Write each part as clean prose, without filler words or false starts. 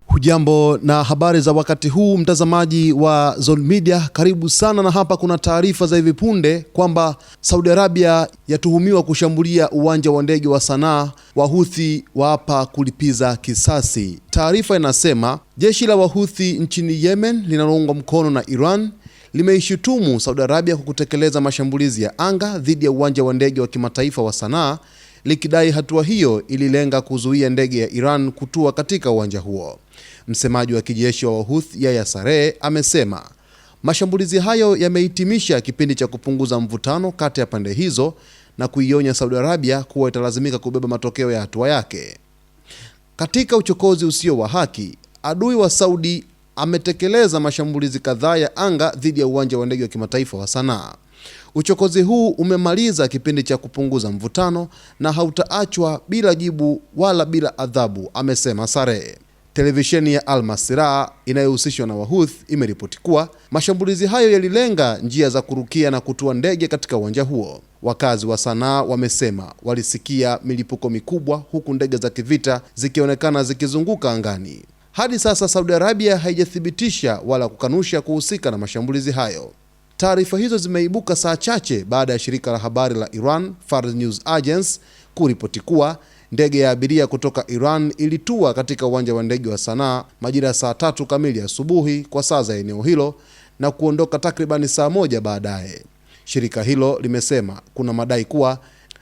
Hujambo na habari za wakati huu, mtazamaji wa Zone Media, karibu sana. Na hapa kuna taarifa za hivi punde kwamba Saudi Arabia yatuhumiwa kushambulia uwanja wa ndege wa Sanaa, Wahuthi waapa kulipiza kisasi. Taarifa inasema jeshi la Wahuthi nchini Yemen linaloungwa mkono na Iran limeishutumu Saudi Arabia kwa kutekeleza mashambulizi ya anga dhidi ya uwanja wa ndege wa kimataifa wa Sanaa, likidai hatua hiyo ililenga kuzuia ndege ya Iran kutua katika uwanja huo. Msemaji wa kijeshi wa Wahuthi Yahya Saree amesema mashambulizi hayo yamehitimisha kipindi cha kupunguza mvutano kati ya pande hizo na kuionya Saudi Arabia kuwa italazimika kubeba matokeo ya hatua yake. Katika uchokozi usio wa haki, adui wa Saudi ametekeleza mashambulizi kadhaa ya anga dhidi ya uwanja wa ndege wa kimataifa wa Sanaa. Uchokozi huu umemaliza kipindi cha kupunguza mvutano na hautaachwa bila jibu wala bila adhabu, amesema Saree. Televisheni ya Al Masirah inayohusishwa na Wahuthi imeripoti kuwa mashambulizi hayo yalilenga njia za kurukia na kutua ndege katika uwanja huo. Wakazi wa Sanaa wamesema walisikia milipuko mikubwa huku ndege za kivita zikionekana zikizunguka angani. Hadi sasa Saudi Arabia haijathibitisha wala kukanusha kuhusika na mashambulizi hayo. Taarifa hizo zimeibuka saa chache baada ya shirika la habari la Iran Fars News Agency kuripoti kuwa ndege ya abiria kutoka Iran ilitua katika uwanja wa ndege wa Sanaa majira ya saa 3 kamili asubuhi kwa saa za eneo hilo na kuondoka takribani saa moja baadaye. Shirika hilo limesema kuna madai kuwa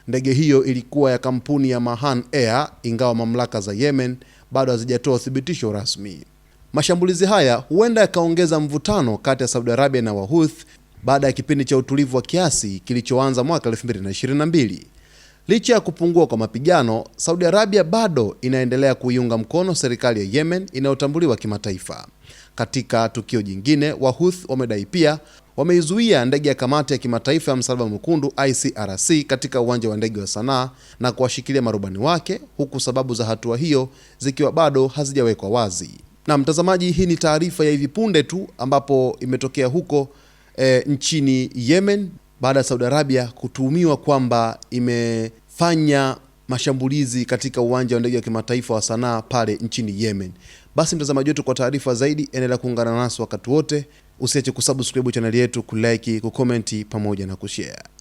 ndege hiyo ilikuwa ya kampuni ya Mahan Air, ingawa mamlaka za Yemen bado hazijatoa uthibitisho rasmi. Mashambulizi haya huenda yakaongeza mvutano kati ya Saudi Arabia na Wahuthi baada ya kipindi cha utulivu wa kiasi kilichoanza mwaka 2022. Licha ya kupungua kwa mapigano, Saudi Arabia bado inaendelea kuiunga mkono serikali ya Yemen inayotambuliwa kimataifa. Katika tukio jingine, Wahuthi wamedai pia wameizuia ndege ya kamati ya kimataifa ya Msalaba Mwekundu ICRC katika uwanja wa ndege wa Sanaa na kuwashikilia marubani wake, huku sababu za hatua hiyo zikiwa bado hazijawekwa wazi. Na mtazamaji, hii ni taarifa ya hivi punde tu ambapo imetokea huko nchini Yemen baada ya Saudi Arabia kutuhumiwa kwamba imefanya mashambulizi katika uwanja wa ndege wa kimataifa wa Sanaa pale nchini Yemen. Basi mtazamaji wetu, kwa taarifa zaidi endelea kuungana nasi wakati wote. Usiache kusubscribe channel yetu, kulike, kucomment pamoja na kushare.